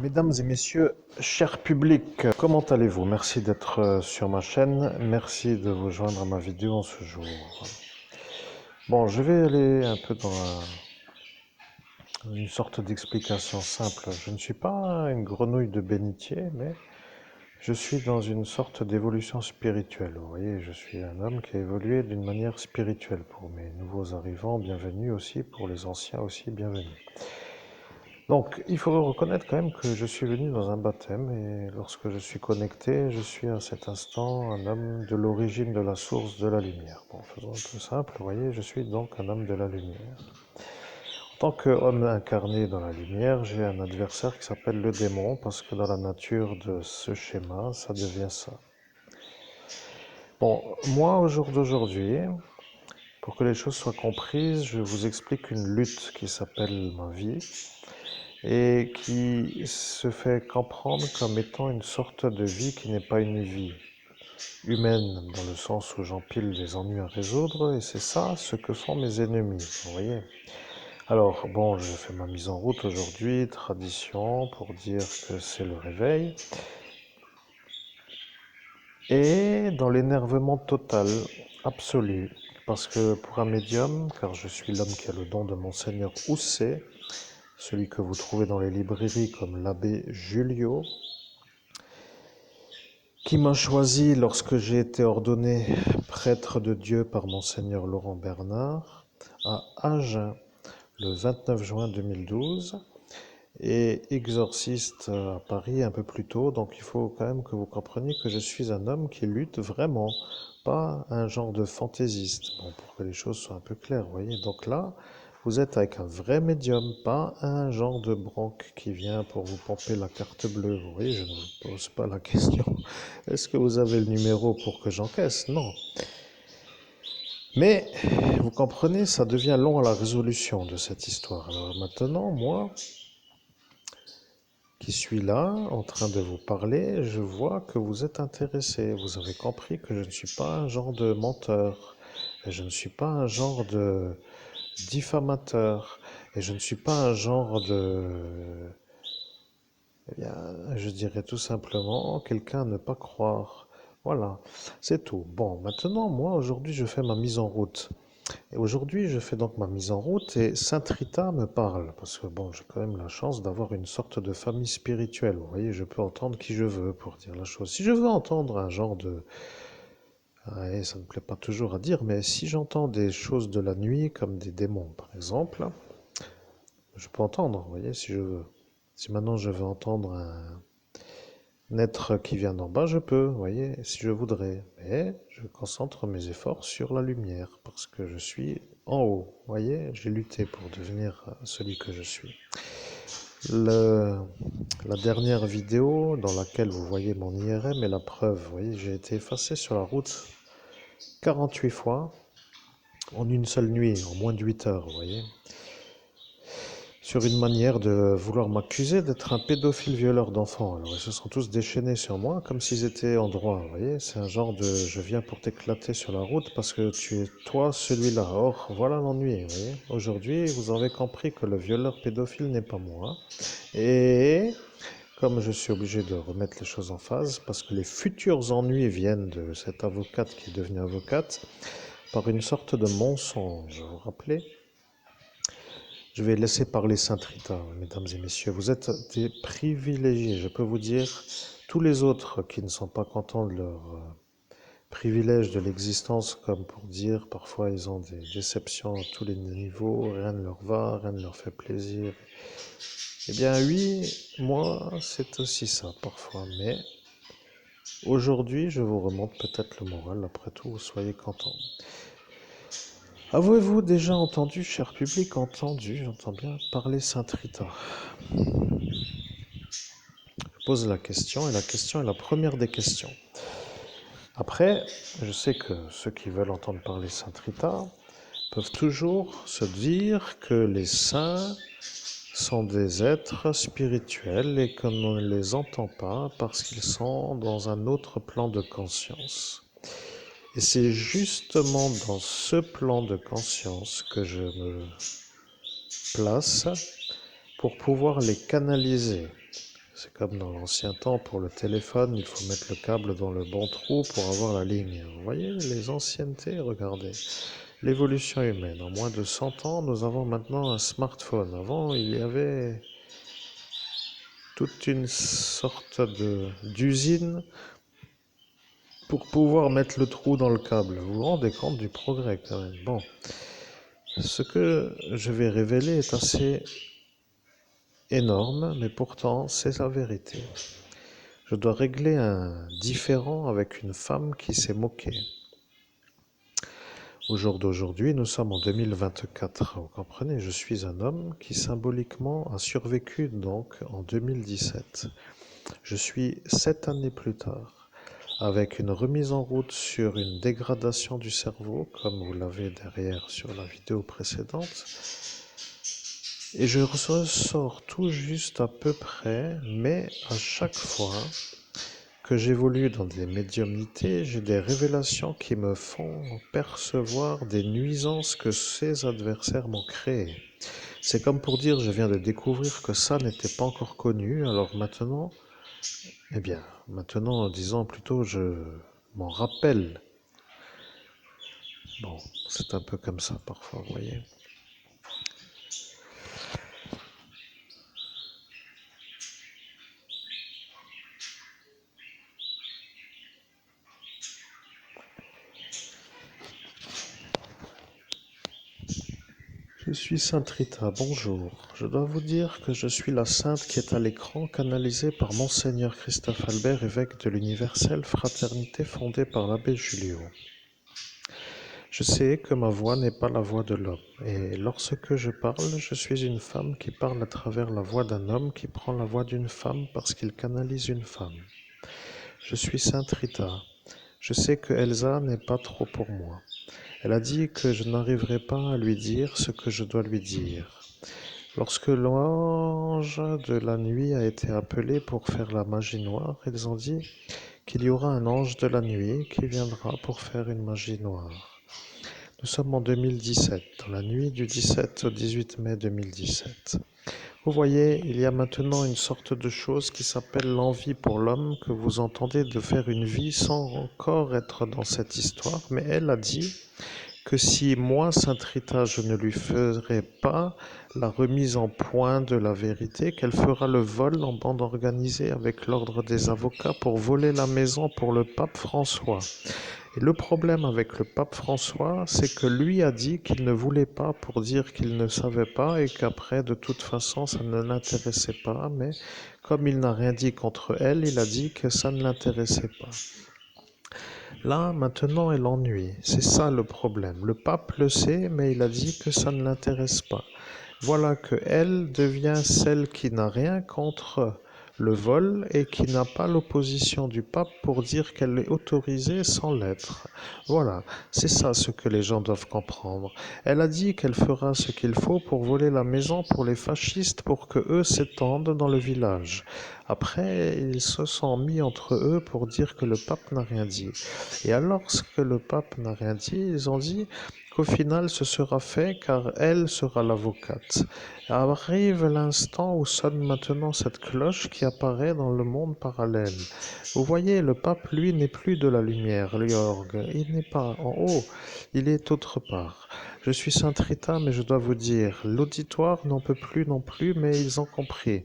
Mesdames et messieurs, cher public, comment allez-vous? Merci d'être sur ma chaîne, merci de vous joindre à ma vidéo en ce jour. Bon, je vais aller un peu dans une sorte d'explication simple. Je ne suis pas une grenouille de bénitier, mais je suis dans une sorte d'évolution spirituelle. Vous voyez, je suis un homme qui a évolué d'une manière spirituelle. Pour mes nouveaux arrivants, bienvenue aussi, pour les anciens aussi, bienvenue. Donc, il faut reconnaître quand même que je suis venu dans un baptême et lorsque je suis connecté, je suis à cet instant un homme de l'origine de la source de la lumière. Bon, faisons un peu simple, vous voyez, je suis donc un homme de la lumière. En tant qu'homme incarné dans la lumière, j'ai un adversaire qui s'appelle le démon parce que dans la nature de ce schéma, ça devient ça. Bon, moi, au jour d'aujourd'hui, pour que les choses soient comprises, je vous explique une lutte qui s'appelle ma vie et qui se fait comprendre comme étant une sorte de vie qui n'est pas une vie humaine, dans le sens où j'empile des ennuis à résoudre, et c'est ça ce que sont mes ennemis, vous voyez. Alors, bon, je fais ma mise en route aujourd'hui, tradition, pour dire que c'est le réveil, et dans l'énervement total, absolu, parce que pour un médium, car je suis l'homme qui a le don de Monseigneur Housset, celui que vous trouvez dans les librairies comme l'abbé Julio, qui m'a choisi lorsque j'ai été ordonné prêtre de Dieu par Monseigneur Laurent Bernard à Agen le 29 juin 2012 et exorciste à Paris un peu plus tôt. Donc il faut quand même que vous compreniez que je suis un homme qui lutte vraiment, pas un genre de fantaisiste. Bon, pour que les choses soient un peu claires, vous voyez. Donc là, vous êtes avec un vrai médium, pas un genre de branque qui vient pour vous pomper la carte bleue. Vous voyez, je ne vous pose pas la question. Est-ce que vous avez le numéro pour que j'encaisse? Non. Mais, vous comprenez, ça devient long à la résolution de cette histoire. Alors maintenant, moi, qui suis là, en train de vous parler, je vois que vous êtes intéressé. Vous avez compris que je ne suis pas un genre de menteur. Et je ne suis pas un genre de diffamateur. Et je ne suis pas un genre de... Eh bien, je dirais tout simplement quelqu'un à ne pas croire. Voilà, c'est tout. Bon, maintenant, moi, aujourd'hui, je fais ma mise en route. Et aujourd'hui, je fais donc ma mise en route et Sainte Rita me parle, parce que bon, j'ai quand même la chance d'avoir une sorte de famille spirituelle. Vous voyez, je peux entendre qui je veux pour dire la chose. Si je veux entendre un genre de... Ouais, ça ne me plaît pas toujours à dire, mais si j'entends des choses de la nuit, comme des démons par exemple, je peux entendre, vous voyez, si je veux. Si maintenant je veux entendre un être qui vient d'en bas, je peux, vous voyez, si je voudrais. Mais je concentre mes efforts sur la lumière, parce que je suis en haut. Vous voyez, j'ai lutté pour devenir celui que je suis. La dernière vidéo dans laquelle vous voyez mon IRM est la preuve. Vous voyez, j'ai été effacé sur la route 48 fois en une seule nuit, en moins de 8 heures, vous voyez. Sur une manière de vouloir m'accuser d'être un pédophile violeur d'enfants. Alors ils se sont tous déchaînés sur moi comme s'ils étaient en droit, vous voyez. C'est un genre de je viens pour t'éclater sur la route parce que tu es toi celui-là. Or voilà l'ennui, vous voyez. Aujourd'hui vous avez compris que le violeur pédophile n'est pas moi. Et comme je suis obligé de remettre les choses en phase parce que les futurs ennuis viennent de cette avocate qui est devenue avocate par une sorte de mensonge, vous vous rappelez? Je vais laisser parler Sainte Rita, mesdames et messieurs. Vous êtes des privilégiés. Je peux vous dire, tous les autres qui ne sont pas contents de leur privilège de l'existence, comme pour dire, parfois ils ont des déceptions à tous les niveaux, rien ne leur va, rien ne leur fait plaisir. Eh bien oui, moi c'est aussi ça parfois, mais aujourd'hui je vous remonte peut-être le moral, après tout, soyez contents. Avez-vous déjà entendu, cher public, j'entends bien, parler Sainte Rita? Je pose la question, et la question est la première des questions. Après, je sais que ceux qui veulent entendre parler Sainte Rita peuvent toujours se dire que les saints sont des êtres spirituels et qu'on ne les entend pas parce qu'ils sont dans un autre plan de conscience. Et c'est justement dans ce plan de conscience que je me place pour pouvoir les canaliser. C'est comme dans l'ancien temps, pour le téléphone, il faut mettre le câble dans le bon trou pour avoir la ligne. Vous voyez, les anciennetés, regardez. L'évolution humaine. En moins de 100 ans, nous avons maintenant un smartphone. Avant, il y avait toute une sorte d'usine pour pouvoir mettre le trou dans le câble. Vous vous rendez compte du progrès quand même. Bon, ce que je vais révéler est assez énorme, mais pourtant c'est la vérité. Je dois régler un différend avec une femme qui s'est moquée. Au jour d'aujourd'hui, nous sommes en 2024. Vous comprenez, je suis un homme qui symboliquement a survécu donc en 2017. Je suis 7 années plus tard, avec une remise en route sur une dégradation du cerveau, comme vous l'avez derrière sur la vidéo précédente. Et je ressors tout juste à peu près, mais à chaque fois que j'évolue dans des médiumnités, j'ai des révélations qui me font percevoir des nuisances que ces adversaires m'ont créées. C'est comme pour dire, je viens de découvrir que ça n'était pas encore connu, alors maintenant, disons plutôt, je m'en rappelle. Bon, c'est un peu comme ça parfois, vous voyez. Je suis Sainte Rita, bonjour. Je dois vous dire que je suis la sainte qui est à l'écran, canalisée par Monseigneur Christophe Albert, évêque de l'universelle fraternité fondée par l'abbé Julio. Je sais que ma voix n'est pas la voix de l'homme, et lorsque je parle, je suis une femme qui parle à travers la voix d'un homme qui prend la voix d'une femme parce qu'il canalise une femme. Je suis Sainte Rita. Je sais que Elsa n'est pas trop pour moi. Elle a dit que je n'arriverai pas à lui dire ce que je dois lui dire. Lorsque l'ange de la nuit a été appelé pour faire la magie noire, ils ont dit qu'il y aura un ange de la nuit qui viendra pour faire une magie noire. Nous sommes en 2017, dans la nuit du 17 au 18 mai 2017. Vous voyez, il y a maintenant une sorte de chose qui s'appelle l'envie pour l'homme que vous entendez de faire une vie sans encore être dans cette histoire, mais elle a dit que si moi, Sainte Rita, je ne lui ferai pas la remise en point de la vérité, qu'elle fera le vol en bande organisée avec l'ordre des avocats pour voler la maison pour le pape François. Et le problème avec le pape François, c'est que lui a dit qu'il ne voulait pas pour dire qu'il ne savait pas et qu'après, de toute façon, ça ne l'intéressait pas. Mais comme il n'a rien dit contre elle, il a dit que ça ne l'intéressait pas. Là, maintenant, elle ennuie. C'est ça le problème. Le pape le sait, mais il a dit que ça ne l'intéresse pas. Voilà que elle devient celle qui n'a rien contre le vol et qui n'a pas l'opposition du pape pour dire qu'elle est autorisée sans l'être. Voilà, c'est ça ce que les gens doivent comprendre. Elle a dit qu'elle fera ce qu'il faut pour voler la maison pour les fascistes pour que eux s'étendent dans le village. Après, ils se sont mis entre eux pour dire que le pape n'a rien dit. Et alors que le pape n'a rien dit, ils ont dit qu'au final ce sera fait car elle sera l'avocate. Arrive l'instant où sonne maintenant cette cloche qui apparaît dans le monde parallèle. Vous voyez, le pape, lui, n'est plus de la lumière, l'orgue. Il n'est pas en haut, il est autre part. Je suis Sainte Rita, mais je dois vous dire, l'auditoire n'en peut plus non plus, mais ils ont compris.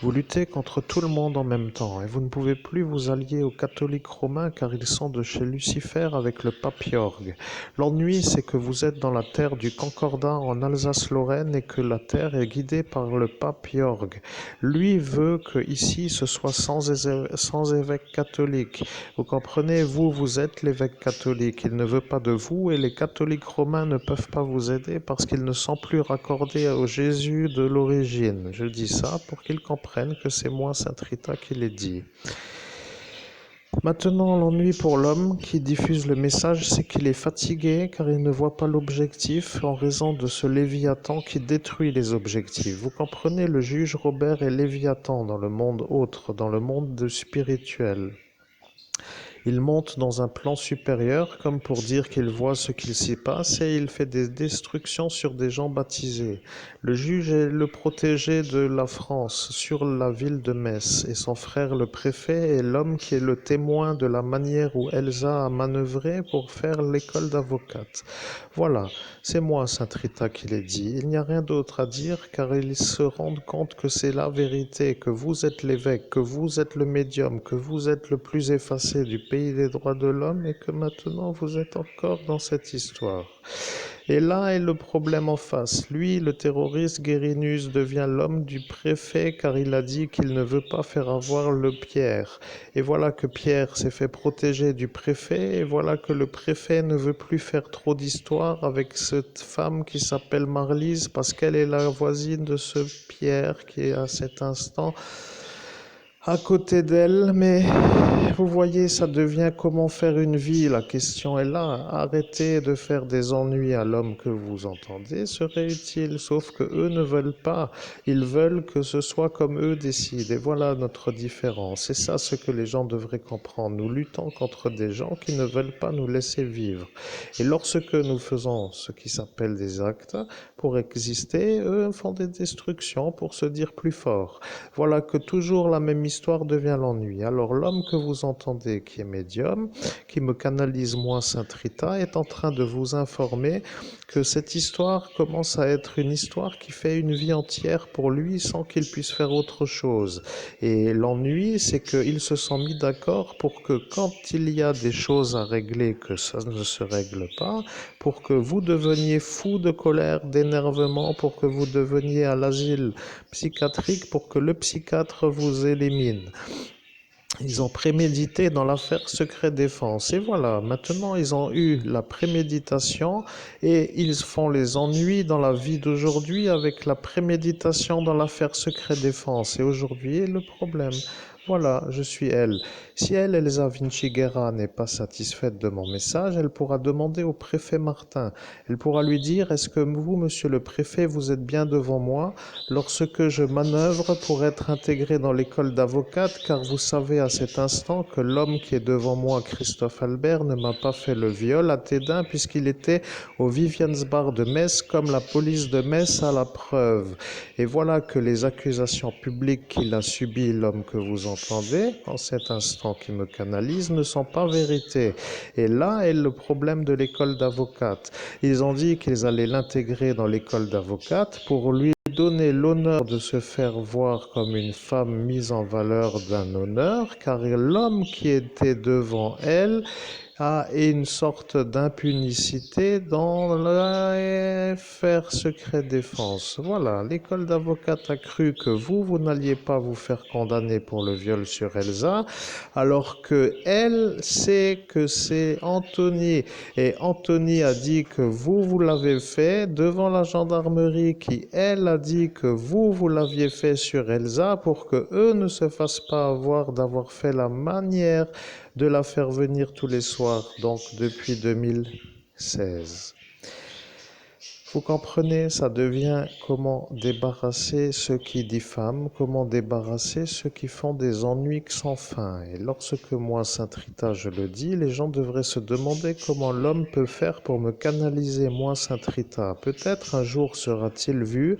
Vous luttez contre tout le monde en même temps, et vous ne pouvez plus vous allier aux catholiques romains car ils sont de chez Lucifer avec le pape Jorg. L'ennui, c'est que vous êtes dans la terre du Concordat en Alsace-Lorraine et que la terre est guidée par le pape Jorg. Lui veut que ici ce soit sans évêque catholique. Vous comprenez, vous êtes l'évêque catholique. Il ne veut pas de vous et les catholiques romains ne peuvent pas vous aider parce qu'ils ne sont plus raccordés au Jésus de l'origine. Je dis ça pour qu'ils comprennent que c'est moi, Sainte Rita, qui l'ai dit. Maintenant, l'ennui pour l'homme qui diffuse le message, c'est qu'il est fatigué car il ne voit pas l'objectif en raison de ce Léviathan qui détruit les objectifs. Vous comprenez, le juge Robert est Léviathan dans le monde autre, dans le monde spirituel. Il monte dans un plan supérieur comme pour dire qu'il voit ce qu'il s'y passe et il fait des destructions sur des gens baptisés. Le juge est le protégé de la France sur la ville de Metz et son frère le préfet est l'homme qui est le témoin de la manière où Elsa a manœuvré pour faire l'école d'avocate. Voilà, c'est moi, Saint Rita, qui l'ai dit. Il n'y a rien d'autre à dire car ils se rendent compte que c'est la vérité, que vous êtes l'évêque, que vous êtes le médium, que vous êtes le plus effacé du pays des droits de l'homme et que maintenant vous êtes encore dans cette histoire. Et là est le problème en face. Lui, le terroriste Guérinus, devient l'homme du préfet car il a dit qu'il ne veut pas faire avoir le Pierre. Et voilà que Pierre s'est fait protéger du préfet et voilà que le préfet ne veut plus faire trop d'histoire avec cette femme qui s'appelle Marlise parce qu'elle est la voisine de ce Pierre qui est à cet instant à côté d'elle, mais vous voyez, ça devient comment faire une vie. La question est là. Arrêter de faire des ennuis à l'homme que vous entendez serait utile, sauf que eux ne veulent pas. Ils veulent que ce soit comme eux décident. Et voilà notre différence. C'est ça ce que les gens devraient comprendre. Nous luttons contre des gens qui ne veulent pas nous laisser vivre. Et lorsque nous faisons ce qui s'appelle des actes pour exister, eux font des destructions pour se dire plus forts. Voilà que toujours la même histoire devient l'ennui. Alors l'homme que vous entendez qui est médium, qui me canalise moi Saint Rita, est en train de vous informer que cette histoire commence à être une histoire qui fait une vie entière pour lui sans qu'il puisse faire autre chose. Et l'ennui, c'est qu'ils se sont mis d'accord pour que quand il y a des choses à régler, que ça ne se règle pas, pour que vous deveniez fou de colère, d'énervement, pour que vous deveniez à l'asile psychiatrique, pour que le psychiatre vous élimine. Ils ont prémédité dans l'affaire Secret Défense. Et voilà, maintenant ils ont eu la préméditation et ils font les ennuis dans la vie d'aujourd'hui avec la préméditation dans l'affaire Secret Défense. Et aujourd'hui est le problème. Voilà, je suis elle. Si elle, Elsa Vinciguerra, n'est pas satisfaite de mon message, elle pourra demander au préfet Martin. Elle pourra lui dire, est-ce que vous, monsieur le préfet, vous êtes bien devant moi lorsque je manœuvre pour être intégré dans l'école d'avocate, car vous savez à cet instant que l'homme qui est devant moi, Christophe Albert, ne m'a pas fait le viol à Tédin puisqu'il était au Viviansbach de Metz comme la police de Metz a la preuve. Et voilà que les accusations publiques qu'il a subies, l'homme que vous entendez, en cet instant qui me canalise, ne sont pas vérité. Et là est le problème de l'école d'avocate. Ils ont dit qu'ils allaient l'intégrer dans l'école d'avocate pour lui donner l'honneur de se faire voir comme une femme mise en valeur d'un honneur, car l'homme qui était devant elle a une sorte d'impunicité dans l'affaire secret défense. Voilà, l'école d'avocats a cru que vous n'alliez pas vous faire condamner pour le viol sur Elsa, alors que elle sait que c'est Anthony. Et Anthony a dit que vous l'avez fait devant la gendarmerie qui, elle, a dit que vous l'aviez fait sur Elsa pour que eux ne se fassent pas avoir d'avoir fait la manière de la faire venir tous les soirs, donc depuis 2016. Vous comprenez, ça devient comment débarrasser ceux qui diffament, comment débarrasser ceux qui font des ennuis sans fin. Et lorsque moi, Saint Rita, je le dis, les gens devraient se demander comment l'homme peut faire pour me canaliser, moi, Saint Rita. Peut-être un jour sera-t-il vu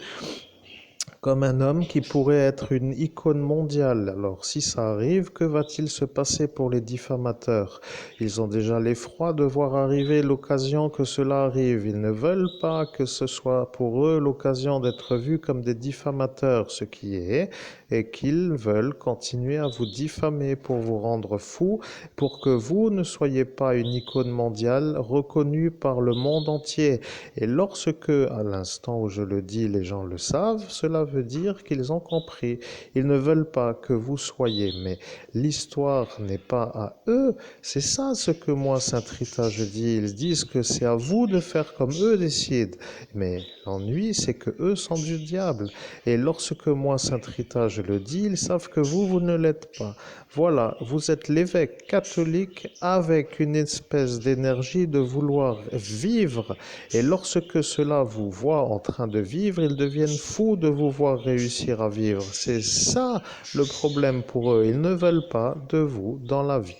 comme un homme qui pourrait être une icône mondiale. Alors, si ça arrive, que va-t-il se passer pour les diffamateurs? Ils ont déjà l'effroi de voir arriver l'occasion que cela arrive. Ils ne veulent pas que ce soit pour eux l'occasion d'être vus comme des diffamateurs, ce qui est, et qu'ils veulent continuer à vous diffamer pour vous rendre fou, pour que vous ne soyez pas une icône mondiale reconnue par le monde entier. Et lorsque, à l'instant où je le dis, les gens le savent, cela veut dire qu'ils ont compris. Ils ne veulent pas que vous soyez, mais l'histoire n'est pas à eux. C'est ça ce que moi, Saint Rita, je dis. Ils disent que c'est à vous de faire comme eux décident. Mais l'ennui, c'est que eux sont du diable. Et lorsque moi, Saint Rita, je le dis, ils savent que vous ne l'êtes pas. Voilà, vous êtes l'évêque catholique avec une espèce d'énergie de vouloir vivre. Et lorsque cela vous voit en train de vivre, ils deviennent fous de vous voir réussir à vivre. C'est ça le problème pour eux. Ils ne veulent pas de vous dans la vie.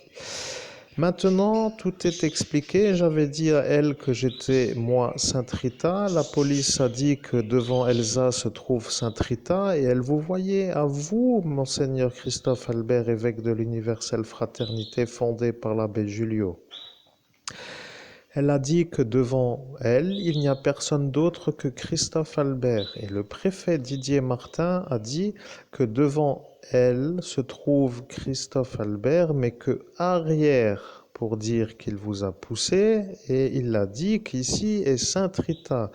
Maintenant, tout est expliqué. J'avais dit à elle que j'étais moi Sainte Rita. La police a dit que devant Elsa se trouve Sainte Rita et elle vous voyait à vous, Monseigneur Christophe Albert, évêque de l'Universelle Fraternité fondée par l'abbé Julio. Elle a dit que devant elle, il n'y a personne d'autre que Christophe Albert. Et le préfet Didier Martin a dit que devant elle se trouve Christophe Albert, mais que arrière pour dire qu'il vous a poussé, et il a dit qu'ici est Sainte Rita.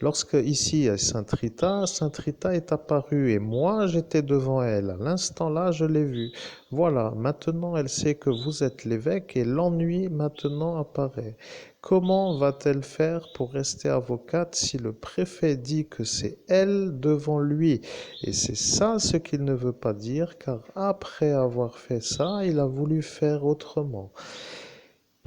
Lorsque ici est Sainte Rita est apparue et moi j'étais devant elle. À l'instant là, je l'ai vue. Voilà, maintenant elle sait que vous êtes l'évêque et l'ennui maintenant apparaît. Comment va-t-elle faire pour rester avocate si le préfet dit que c'est elle devant lui? Et c'est ça ce qu'il ne veut pas dire, car après avoir fait ça, il a voulu faire autrement.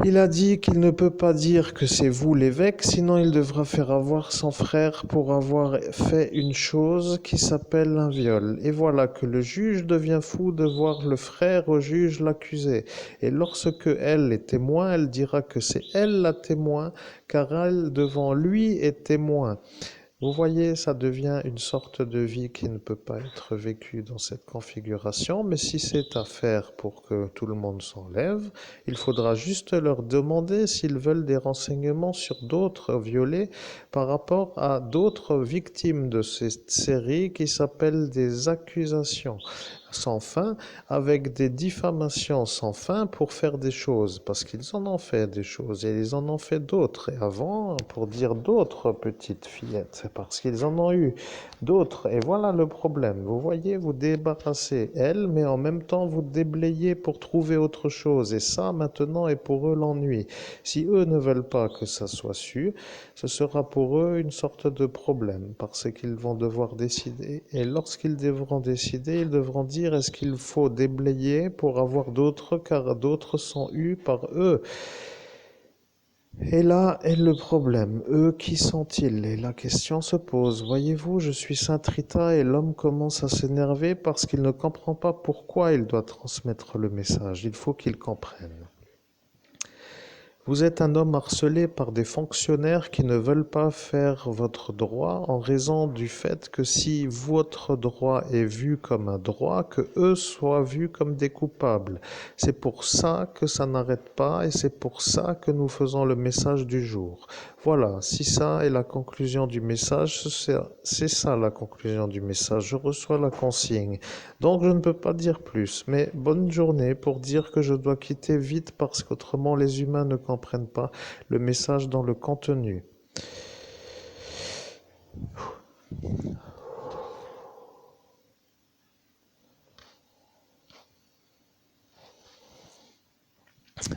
Il a dit qu'il ne peut pas dire que c'est vous l'évêque, sinon il devra faire avoir son frère pour avoir fait une chose qui s'appelle un viol. Et voilà que le juge devient fou de voir le frère au juge l'accuser. Et lorsque elle est témoin, elle dira que c'est elle la témoin, car elle devant lui est témoin. Vous voyez, ça devient une sorte de vie qui ne peut pas être vécue dans cette configuration, mais si c'est à faire pour que tout le monde s'enlève, il faudra juste leur demander s'ils veulent des renseignements sur d'autres violés par rapport à d'autres victimes de cette série qui s'appelle des accusations sans fin, avec des diffamations sans fin pour faire des choses, parce qu'ils en ont fait des choses et ils en ont fait d'autres, et avant pour dire d'autres petites fillettes, parce qu'ils en ont eu d'autres, et voilà le problème. Vous voyez, vous débarrassez elles, mais en même temps vous déblayez pour trouver autre chose, et ça maintenant est pour eux l'ennui. Si eux ne veulent pas que ça soit su, ce sera pour eux une sorte de problème, parce qu'ils vont devoir décider, et lorsqu'ils devront décider, ils devront dire est-ce qu'il faut déblayer pour avoir d'autres, car d'autres sont eus par eux. Et là est le problème. Eux, qui sont-ils? Et la question se pose. Voyez-vous, je suis Sainte Rita et l'homme commence à s'énerver parce qu'il ne comprend pas pourquoi il doit transmettre le message. Il faut qu'il comprenne. Vous êtes un homme harcelé par des fonctionnaires qui ne veulent pas faire votre droit en raison du fait que si votre droit est vu comme un droit, que eux soient vus comme des coupables. C'est pour ça que ça n'arrête pas et c'est pour ça que nous faisons le message du jour. Voilà, si ça est la conclusion du message, c'est ça la conclusion du message. Je reçois la consigne. Donc je ne peux pas dire plus, mais bonne journée pour dire que je dois quitter vite parce qu'autrement les humains ne comprennent pas le message dans le contenu.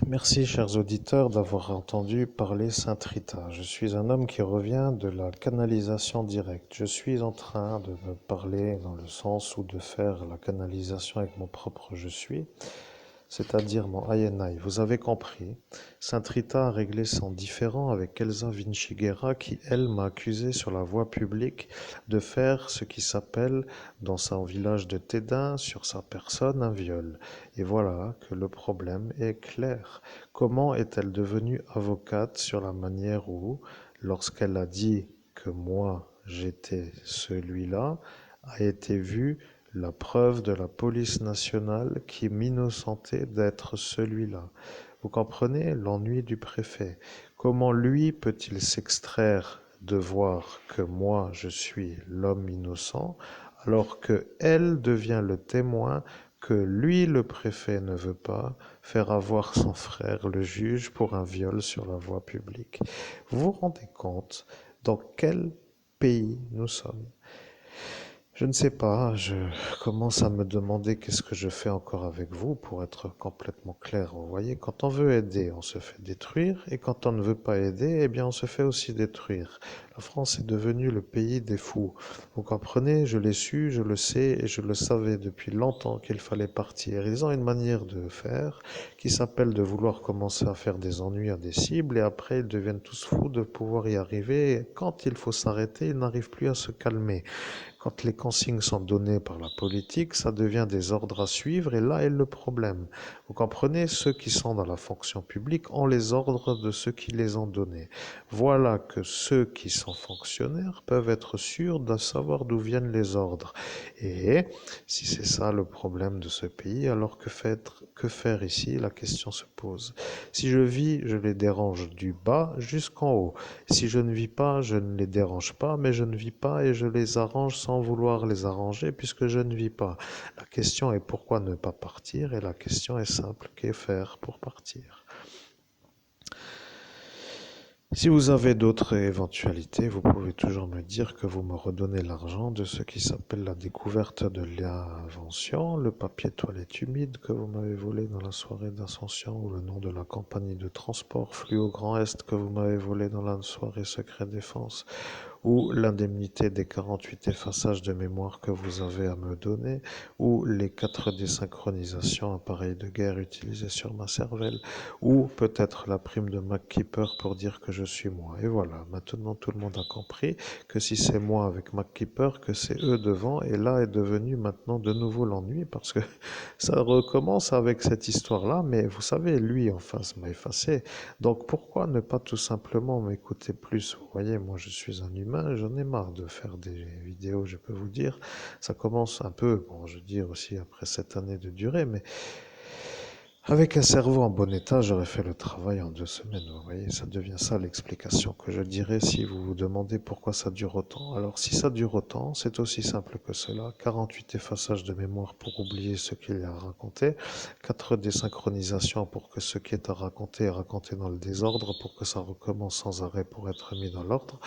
Merci, chers auditeurs, d'avoir entendu parler Sainte Rita. Je suis un homme qui revient de la canalisation directe. Je suis en train de me parler dans le sens où de faire la canalisation avec mon propre je suis, c'est-à-dire mon Ayenai. Vous avez compris. Sainte Rita a réglé son différend avec Elsa Vinciguerra qui, elle, m'a accusé sur la voie publique de faire ce qui s'appelle, dans son village de Tédin, sur sa personne, un viol. Et voilà que le problème est clair. Comment est-elle devenue avocate sur la manière où, lorsqu'elle a dit que moi j'étais celui-là, a été vue la preuve de la police nationale qui m'innocentait d'être celui-là. Vous comprenez l'ennui du préfet. Comment lui peut-il s'extraire de voir que moi je suis l'homme innocent alors que elle devient le témoin que lui, le préfet, ne veut pas faire avoir son frère, le juge, pour un viol sur la voie publique. Vous vous rendez compte dans quel pays nous sommes? Je ne sais pas, je commence à me demander qu'est-ce que je fais encore avec vous pour être complètement clair. Vous voyez, quand on veut aider, on se fait détruire, et quand on ne veut pas aider, eh bien on se fait aussi détruire. La France est devenue le pays des fous. Vous comprenez, je l'ai su, je le sais, et je le savais depuis longtemps qu'il fallait partir. Ils ont une manière de faire qui s'appelle de vouloir commencer à faire des ennuis à des cibles, et après ils deviennent tous fous de pouvoir y arriver, et quand il faut s'arrêter, ils n'arrivent plus à se calmer. Quand les consignes sont données par la politique, ça devient des ordres à suivre et là est le problème. Vous comprenez, ceux qui sont dans la fonction publique ont les ordres de ceux qui les ont donnés. Voilà que ceux qui sont fonctionnaires peuvent être sûrs de savoir d'où viennent les ordres. Et si c'est ça le problème de ce pays, alors que faire ici? La question se pose. Si je vis, je les dérange du bas jusqu'en haut. Si je ne vis pas, je ne les dérange pas, mais je ne vis pas et je les arrange sans vouloir les arranger puisque je ne vis pas. La question est pourquoi ne pas partir et la question est simple, que faire pour partir? Si vous avez d'autres éventualités, vous pouvez toujours me dire que vous me redonnez l'argent de ce qui s'appelle la découverte de l'invention, le papier toilette humide que vous m'avez volé dans la soirée d'Ascension, ou le nom de la compagnie de transport Fluo Grand Est que vous m'avez volé dans la soirée Secret Défense, ou l'indemnité des 48 effaçages de mémoire que vous avez à me donner, ou les 4 désynchronisations appareils de guerre utilisés sur ma cervelle, ou peut-être la prime de MacKeeper pour dire que je suis moi. Et voilà, maintenant tout le monde a compris que si c'est moi avec MacKeeper, que c'est eux devant, et là est devenu maintenant de nouveau l'ennui, parce que ça recommence avec cette histoire-là, mais vous savez, lui en face m'a effacé, donc pourquoi ne pas tout simplement m'écouter plus? Vous voyez, moi je suis un humain, j'en ai marre de faire des vidéos, je peux vous dire. Ça commence un peu, bon, je veux dire aussi après cette année de durée, mais avec un cerveau en bon état, j'aurais fait le travail en 2 semaines. Vous voyez, ça devient ça l'explication que je dirais si vous vous demandez pourquoi ça dure autant. Alors si ça dure autant, c'est aussi simple que cela. 48 effaçages de mémoire pour oublier ce qu'il y a à raconter. 4 désynchronisations pour que ce qui est à raconter est raconté dans le désordre, pour que ça recommence sans arrêt pour être mis dans l'ordre.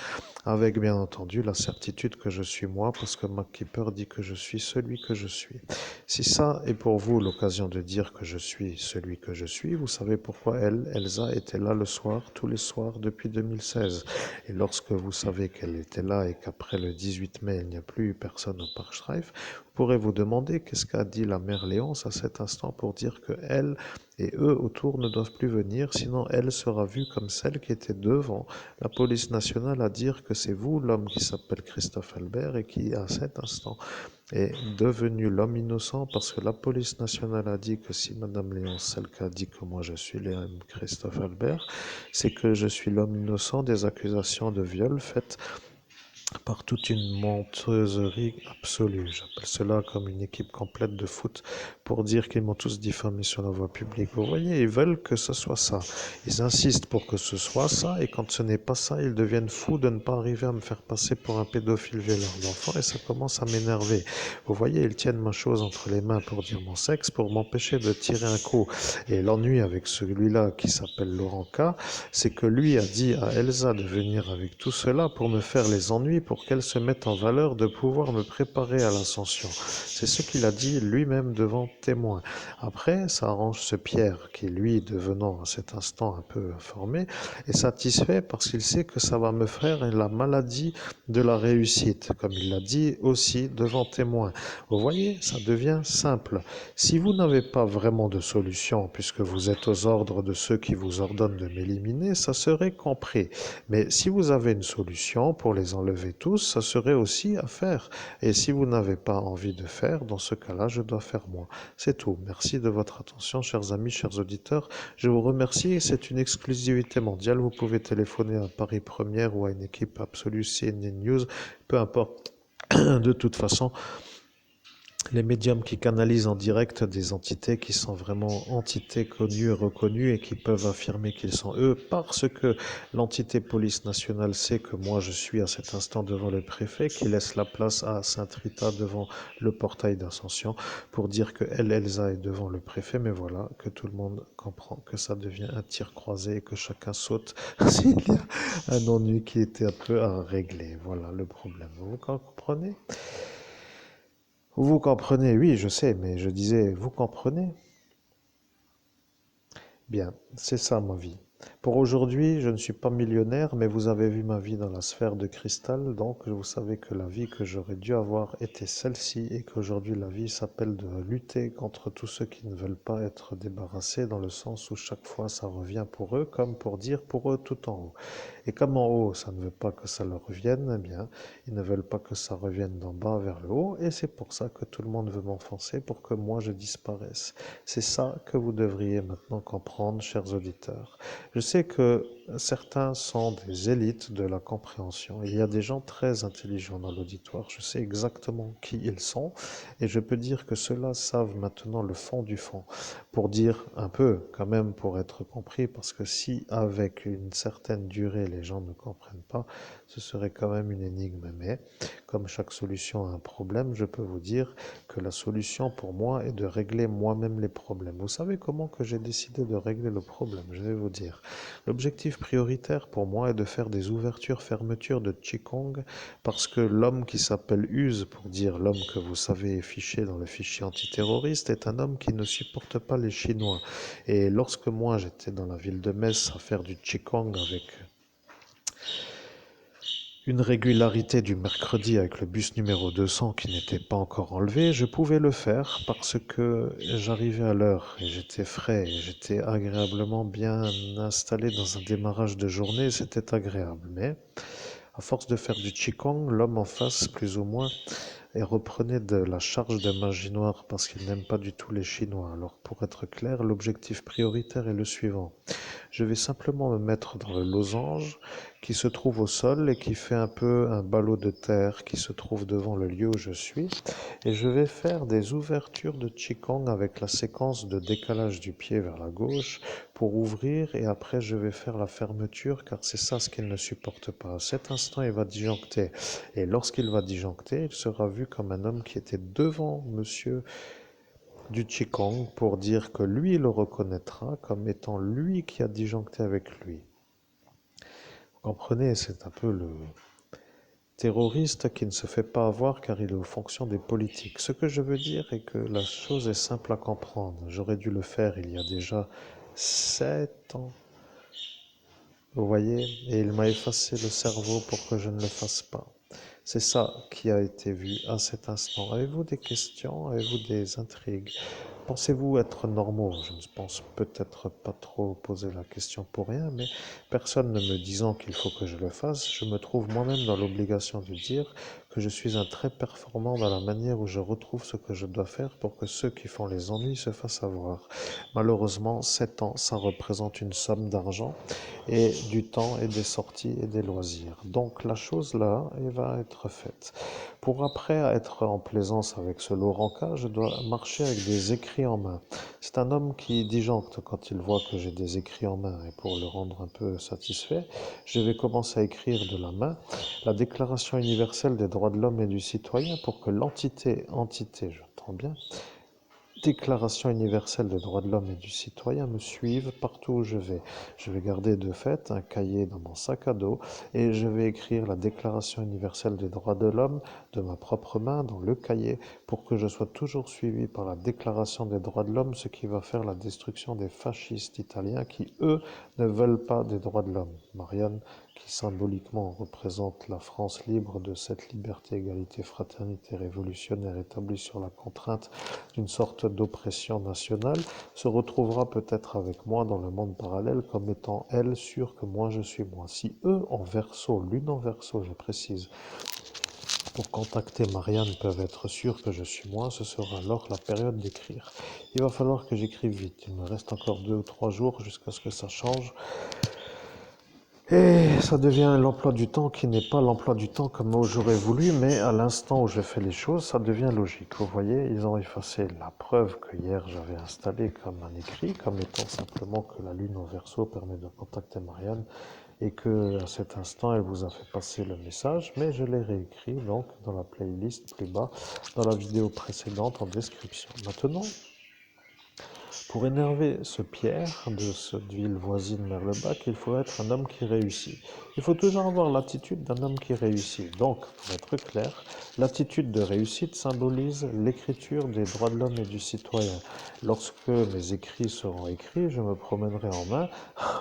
Avec bien entendu la certitude que je suis moi, parce que MacKeeper dit que je suis celui que je suis. Si ça est pour vous l'occasion de dire que je suis celui que je suis, vous savez pourquoi Elsa, était là le soir, tous les soirs depuis 2016. Et lorsque vous savez qu'elle était là et qu'après le 18 mai, il n'y a plus eu personne au Parc Streif, vous pourrez vous demander qu'est-ce qu'a dit la mère Léonce à cet instant pour dire que elle et eux autour ne doivent plus venir, sinon elle sera vue comme celle qui était devant la police nationale à dire que c'est vous l'homme qui s'appelle Christophe Albert et qui à cet instant est devenu l'homme innocent, parce que la police nationale a dit que si Madame Léonce, celle qui a dit que moi je suis l'homme Christophe Albert, c'est que je suis l'homme innocent des accusations de viol faites par toute une menteusserie absolue. J'appelle cela comme une équipe complète de foot pour dire qu'ils m'ont tous diffamé sur la voie publique. Vous voyez, ils veulent que ce soit ça. Ils insistent pour que ce soit ça, et quand ce n'est pas ça, ils deviennent fous de ne pas arriver à me faire passer pour un pédophile violeur d'enfants, et ça commence à m'énerver. Vous voyez, ils tiennent ma chose entre les mains pour dire mon sexe, pour m'empêcher de tirer un coup. Et l'ennui avec celui-là qui s'appelle Laurent K, c'est que lui a dit à Elsa de venir avec tout cela pour me faire les ennuis, pour qu'elle se mette en valeur, de pouvoir me préparer à l'ascension. C'est ce qu'il a dit lui-même devant témoin. Après, ça arrange ce Pierre qui, lui, devenant à cet instant un peu informé, est satisfait parce qu'il sait que ça va me faire la maladie de la réussite, comme il l'a dit aussi devant témoin. Vous voyez, ça devient simple. Si vous n'avez pas vraiment de solution, puisque vous êtes aux ordres de ceux qui vous ordonnent de m'éliminer, ça serait compris. Mais si vous avez une solution pour les enlever tous, ça serait aussi à faire. Et si vous n'avez pas envie de faire, dans ce cas-là, je dois faire moi. C'est tout. Merci de votre attention, chers amis, chers auditeurs. Je vous remercie. C'est une exclusivité mondiale. Vous pouvez téléphoner à Paris Première ou à une équipe absolue CNN News, peu importe. De toute façon, les médiums qui canalisent en direct des entités qui sont vraiment entités connues et reconnues et qui peuvent affirmer qu'ils sont eux, parce que l'entité police nationale sait que moi je suis à cet instant devant le préfet, qui laisse la place à Sainte-Rita devant le portail d'Ascension pour dire que Elsa est devant le préfet, mais voilà, que tout le monde comprend que ça devient un tir croisé et que chacun saute s'il y a un ennui qui était un peu à régler. Voilà le problème. Vous comprenez? Vous comprenez, oui, je sais, mais je disais, vous comprenez? Bien, c'est ça ma vie. Pour aujourd'hui, je ne suis pas millionnaire, mais vous avez vu ma vie dans la sphère de cristal, donc vous savez que la vie que j'aurais dû avoir était celle-ci et qu'aujourd'hui la vie s'appelle de lutter contre tous ceux qui ne veulent pas être débarrassés, dans le sens où chaque fois ça revient pour eux, comme pour dire pour eux tout en haut. Et comme en haut, ça ne veut pas que ça leur revienne, eh bien, ils ne veulent pas que ça revienne d'en bas vers le haut, et c'est pour ça que tout le monde veut m'enfoncer pour que moi je disparaisse. C'est ça que vous devriez maintenant comprendre, chers auditeurs. Je sais que certains sont des élites de la compréhension. Il y a des gens très intelligents dans l'auditoire. Je sais exactement qui ils sont, et je peux dire que ceux-là savent maintenant le fond du fond, pour dire un peu quand même, pour être compris, parce que si avec une certaine durée les gens ne comprennent pas, ce serait quand même une énigme. Mais comme chaque solution a un problème, je peux vous dire que la solution pour moi est de régler moi-même les problèmes. Vous savez comment que j'ai décidé de régler le problème? Je vais vous dire. L'objectif prioritaire pour moi est de faire des ouvertures-fermetures de Qigong, parce que l'homme qui s'appelle Use, pour dire l'homme que vous savez est fiché dans le fichier antiterroriste, est un homme qui ne supporte pas les Chinois. Et lorsque moi j'étais dans la ville de Metz à faire du Qigong avec une régularité du mercredi avec le bus numéro 200 qui n'était pas encore enlevé, je pouvais le faire parce que j'arrivais à l'heure et j'étais frais et j'étais agréablement bien installé dans un démarrage de journée, c'était agréable. Mais à force de faire du qigong, l'homme en face, plus ou moins, et reprenait de la charge de magie noire parce qu'il n'aime pas du tout les Chinois. Alors pour être clair, l'objectif prioritaire est le suivant. Je vais simplement me mettre dans le losange qui se trouve au sol et qui fait un peu un ballot de terre qui se trouve devant le lieu où je suis. Et je vais faire des ouvertures de Qigong avec la séquence de décalage du pied vers la gauche pour ouvrir, et après je vais faire la fermeture, car c'est ça ce qu'il ne supporte pas. À cet instant, il va disjoncter. Et lorsqu'il va disjoncter, il sera vu comme un homme qui était devant monsieur du Qigong pour dire que lui le reconnaîtra comme étant lui qui a disjoncté avec lui. Vous comprenez, c'est un peu le terroriste qui ne se fait pas avoir car il est aux fonctions des politiques. Ce que je veux dire est que la chose est simple à comprendre. J'aurais dû le faire il y a déjà 7 ans. Vous voyez, et il m'a effacé le cerveau pour que je ne le fasse pas. C'est ça qui a été vu à cet instant. Avez-vous des questions? Avez-vous des intrigues? Pensez-vous être normaux? Je ne pense peut-être pas trop poser la question pour rien, mais personne ne me disant qu'il faut que je le fasse, je me trouve moi-même dans l'obligation de dire que je suis un très performant dans la manière où je retrouve ce que je dois faire pour que ceux qui font les ennuis se fassent avoir. Malheureusement, 7 ans, ça représente une somme d'argent et du temps et des sorties et des loisirs. Donc la chose là, elle va être faite. Pour après être en plaisance avec ce Laurent K, je dois marcher avec des écrits en main. C'est un homme qui disjoncte quand il voit que j'ai des écrits en main, et pour le rendre un peu satisfait, je vais commencer à écrire de la main la Déclaration universelle des droits de l'homme et du citoyen pour que entité, j'entends bien, Déclaration universelle des droits de l'homme et du citoyen me suivent partout où je vais. Je vais garder de fait un cahier dans mon sac à dos et je vais écrire la Déclaration universelle des droits de l'homme de ma propre main dans le cahier pour que je sois toujours suivi par la Déclaration des droits de l'homme, ce qui va faire la destruction des fascistes italiens qui, eux, ne veulent pas des droits de l'homme. Marianne, qui symboliquement représente la France libre de cette liberté, égalité, fraternité révolutionnaire établie sur la contrainte d'une sorte d'oppression nationale, se retrouvera peut-être avec moi dans le monde parallèle comme étant elle sûre que moi je suis moi. Si eux en verso, l'une en verso, je précise, pour contacter Marianne peuvent être sûrs que je suis moi, ce sera alors la période d'écrire. Il va falloir que j'écrive vite. Il me reste encore 2 ou 3 jours jusqu'à ce que ça change. Et ça devient l'emploi du temps qui n'est pas l'emploi du temps comme moi j'aurais voulu, mais à l'instant où je fais les choses, ça devient logique. Vous voyez, ils ont effacé la preuve que hier j'avais installée comme un écrit, comme étant simplement que la lune au verso permet de contacter Marianne et que à cet instant elle vous a fait passer le message, mais je l'ai réécrit donc dans la playlist plus bas, dans la vidéo précédente en description. Maintenant, Pour énerver ce Pierre de cette ville voisine Merlebach, il faut être un homme qui réussit. Il faut toujours avoir l'attitude d'un homme qui réussit. Donc, pour être clair, l'attitude de réussite symbolise l'écriture des droits de l'homme et du citoyen. Lorsque mes écrits seront écrits, je me promènerai en main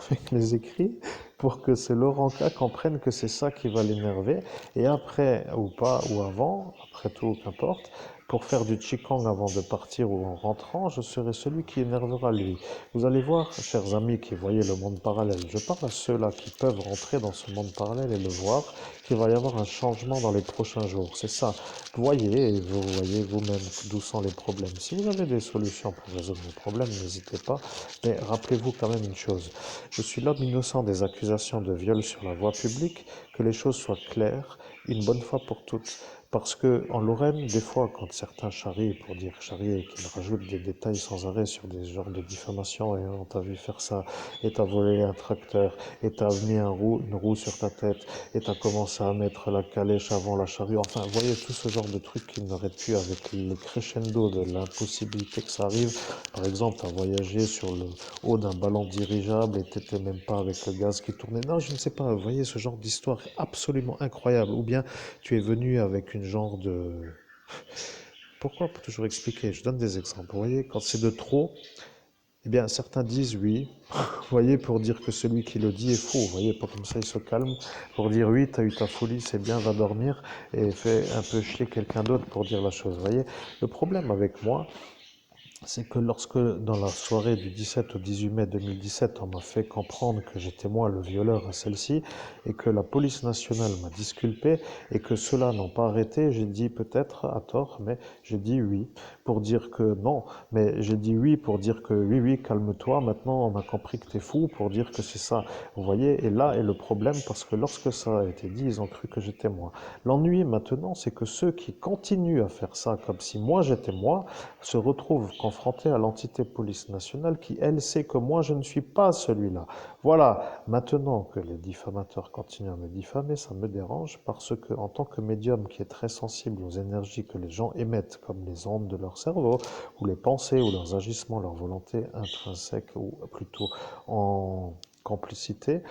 avec les écrits pour que ce Laurent K comprenne que c'est ça qui va l'énerver. Et après, ou pas, ou avant, après tout, qu'importe, pour faire du qigong avant de partir ou en rentrant, je serai celui qui énervera lui. Vous allez voir, chers amis qui voyez le monde parallèle, je parle à ceux-là qui peuvent rentrer dans ce monde parallèle et le voir, qu'il va y avoir un changement dans les prochains jours. C'est ça. Voyez et vous voyez vous-même d'où sont les problèmes. Si vous avez des solutions pour résoudre vos problèmes, n'hésitez pas. Mais rappelez-vous quand même une chose. Je suis l'homme innocent des accusations de viol sur la voie publique, que les choses soient claires, une bonne fois pour toutes. Parce que en Lorraine, des fois, quand certains charrient, pour dire charrier, qu'ils rajoutent des détails sans arrêt sur des genres de diffamation, et on t'a vu faire ça, et t'as volé un tracteur, et t'as mis une roue sur ta tête, et t'as commencé à mettre la calèche avant la charrue, enfin, vous voyez tout ce genre de trucs qui n'arrêtent plus avec le crescendo de l'impossibilité que ça arrive. Par exemple, t'as voyagé sur le haut d'un ballon dirigeable et t'étais même pas avec le gaz qui tournait. Non, je ne sais pas, vous voyez ce genre d'histoire absolument incroyable. Ou bien tu es venu avec une genre de... Pourquoi pour toujours expliquer? Je donne des exemples. Vous voyez, quand c'est de trop, eh bien certains disent oui. Vous voyez, pour dire que celui qui le dit est faux. Vous voyez, pour comme ça il se calme. Pour dire oui, t'as eu ta folie, c'est bien, va dormir. Et fait un peu chier quelqu'un d'autre pour dire la chose. Vous voyez, le problème avec moi, c'est que lorsque, dans la soirée du 17 au 18 mai 2017, on m'a fait comprendre que j'étais moi le violeur à celle-ci, et que la police nationale m'a disculpé, et que ceux-là n'ont pas arrêté, j'ai dit peut-être à tort, mais j'ai dit oui, pour dire que non, mais j'ai dit oui pour dire que oui, oui, calme-toi, maintenant on a compris que t'es fou, pour dire que c'est ça. Vous voyez, et là est le problème, parce que lorsque ça a été dit, ils ont cru que j'étais moi. L'ennui maintenant, c'est que ceux qui continuent à faire ça comme si moi j'étais moi, se retrouve confronté à l'entité police nationale qui, elle, sait que moi, je ne suis pas celui-là. Voilà, maintenant que les diffamateurs continuent à me diffamer, ça me dérange parce que, en tant que médium qui est très sensible aux énergies que les gens émettent, comme les ondes de leur cerveau, ou les pensées, ou leurs agissements, leur volonté intrinsèque, ou plutôt en complicité,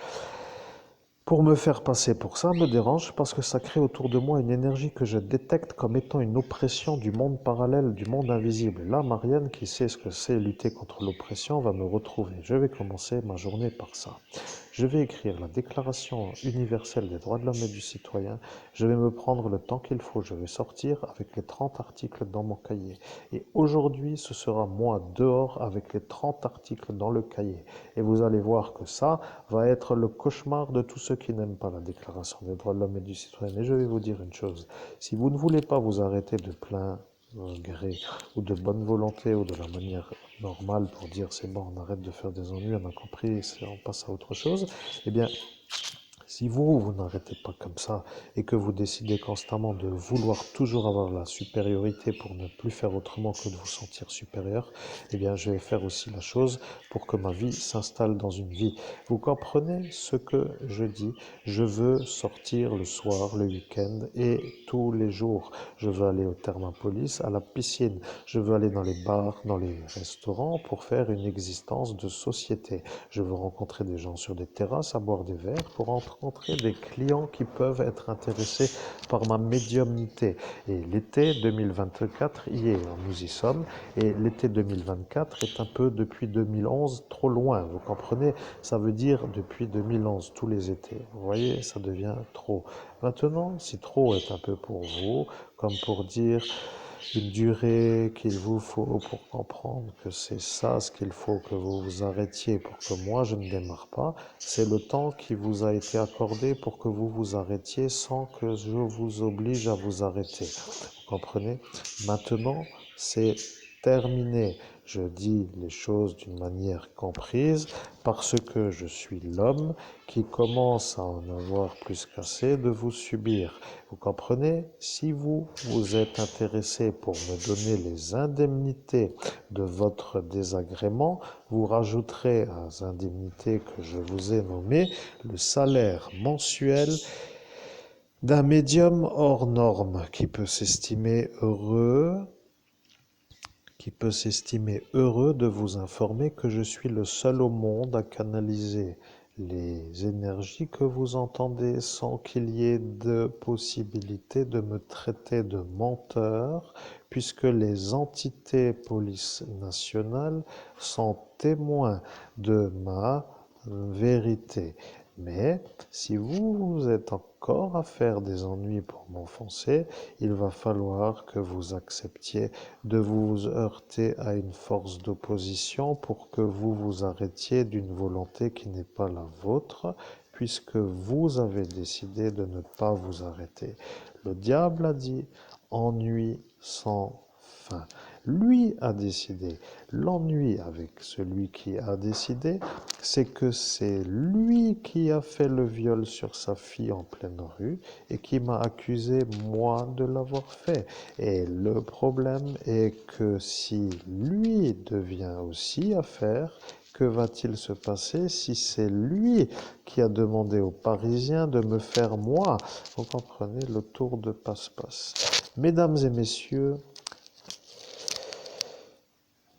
pour me faire passer pour ça me dérange parce que ça crée autour de moi une énergie que je détecte comme étant une oppression du monde parallèle, du monde invisible. Là, Marianne, qui sait ce que c'est lutter contre l'oppression, va me retrouver. Je vais commencer ma journée par ça. Je vais écrire la Déclaration universelle des droits de l'homme et du citoyen. Je vais me prendre le temps qu'il faut. Je vais sortir avec les 30 articles dans mon cahier. Et aujourd'hui, ce sera moi dehors avec les 30 articles dans le cahier. Et vous allez voir que ça va être le cauchemar de tous ceux qui n'aiment pas la Déclaration des droits de l'homme et du citoyen. Et je vais vous dire une chose. Si vous ne voulez pas vous arrêter de plein gré ou de bonne volonté ou de la manière normale pour dire c'est bon, on arrête de faire des ennuis, on a compris, on passe à autre chose, eh bien, si vous n'arrêtez pas comme ça et que vous décidez constamment de vouloir toujours avoir la supériorité pour ne plus faire autrement que de vous sentir supérieur, eh bien je vais faire aussi la chose pour que ma vie s'installe dans une vie. Vous comprenez ce que je dis? Je veux sortir le soir, le week-end et tous les jours. Je veux aller au Thermopolis, à la piscine. Je veux aller dans les bars, dans les restaurants pour faire une existence de société. Je veux rencontrer des gens sur des terrasses à boire des verres pour rencontrer des clients qui peuvent être intéressés par ma médiumnité. Et l'été 2024 y est, nous y sommes. Et l'été 2024 est un peu depuis 2011 trop loin. Vous comprenez? Ça veut dire depuis 2011, tous les étés. Vous voyez, ça devient trop. Maintenant, si trop est un peu pour vous, comme pour dire une durée qu'il vous faut pour comprendre que c'est ça ce qu'il faut que vous vous arrêtiez pour que moi je ne démarre pas, c'est le temps qui vous a été accordé pour que vous vous arrêtiez sans que je vous oblige à vous arrêter. Vous comprenez? Maintenant, c'est terminé. Je dis les choses d'une manière comprise parce que je suis l'homme qui commence à en avoir plus qu'assez de vous subir. Vous comprenez? Si vous êtes intéressé pour me donner les indemnités de votre désagrément, vous rajouterez aux indemnités que je vous ai nommées le salaire mensuel d'un médium hors norme qui peut s'estimer heureux qui peut s'estimer heureux de vous informer que je suis le seul au monde à canaliser les énergies que vous entendez sans qu'il y ait de possibilité de me traiter de menteur, puisque les entités police nationale sont témoins de ma vérité. Mais si vous êtes encore à faire des ennuis pour m'enfoncer, il va falloir que vous acceptiez de vous heurter à une force d'opposition pour que vous vous arrêtiez d'une volonté qui n'est pas la vôtre, puisque vous avez décidé de ne pas vous arrêter. Le diable a dit ennui sans fin. Lui a décidé. L'ennui avec celui qui a décidé, c'est que c'est lui qui a fait le viol sur sa fille en pleine rue et qui m'a accusé, moi, de l'avoir fait. Et le problème est que si lui devient aussi affaire, que va-t-il se passer si c'est lui qui a demandé aux Parisiens de me faire moi? Vous comprenez le tour de passe-passe. Mesdames et messieurs,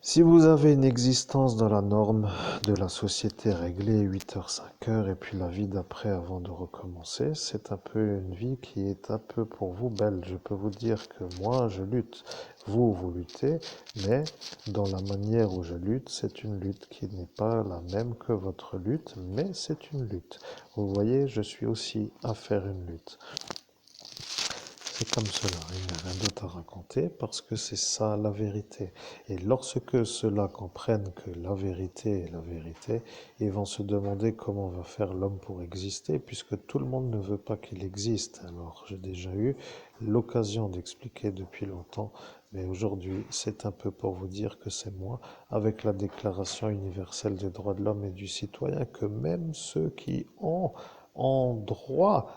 si vous avez une existence dans la norme de la société réglée 8h, 5h et puis la vie d'après avant de recommencer, c'est un peu une vie qui est un peu pour vous belle. Je peux vous dire que moi, je lutte. Vous luttez, mais dans la manière où je lutte, c'est une lutte qui n'est pas la même que votre lutte, mais c'est une lutte. Vous voyez, je suis aussi à faire une lutte. C'est comme cela, il n'y a rien d'autre à raconter parce que c'est ça la vérité. Et lorsque ceux-là comprennent que la vérité est la vérité, ils vont se demander comment va faire l'homme pour exister puisque tout le monde ne veut pas qu'il existe. Alors j'ai déjà eu l'occasion d'expliquer depuis longtemps, mais aujourd'hui c'est un peu pour vous dire que c'est moi, avec la Déclaration universelle des droits de l'homme et du citoyen, que même ceux qui ont en droit,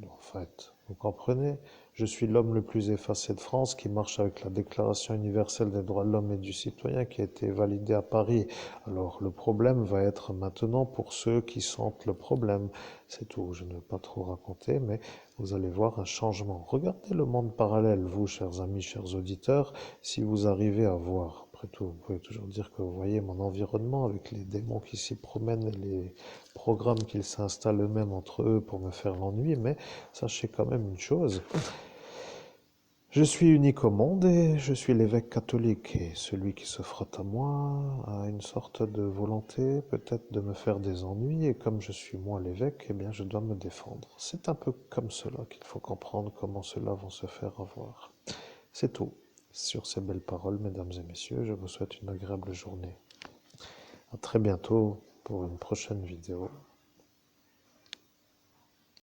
en fait, vous comprenez? Je suis l'homme le plus effacé de France qui marche avec la Déclaration universelle des droits de l'homme et du citoyen qui a été validée à Paris. Alors le problème va être maintenant pour ceux qui sentent le problème. C'est tout, je ne vais pas trop raconter, mais vous allez voir un changement. Regardez le monde parallèle, vous, chers amis, chers auditeurs, si vous arrivez à voir. Après tout, vous pouvez toujours dire que vous voyez mon environnement avec les démons qui s'y promènent et les programmes qu'ils s'installent eux-mêmes entre eux pour me faire l'ennui, mais sachez quand même une chose, je suis unique au monde et je suis l'évêque catholique et celui qui se frotte à moi a une sorte de volonté peut-être de me faire des ennuis et comme je suis moi l'évêque, eh bien je dois me défendre. C'est un peu comme cela qu'il faut comprendre comment cela va se faire avoir. C'est tout. Sur ces belles paroles, mesdames et messieurs, je vous souhaite une agréable journée. À très bientôt pour une prochaine vidéo.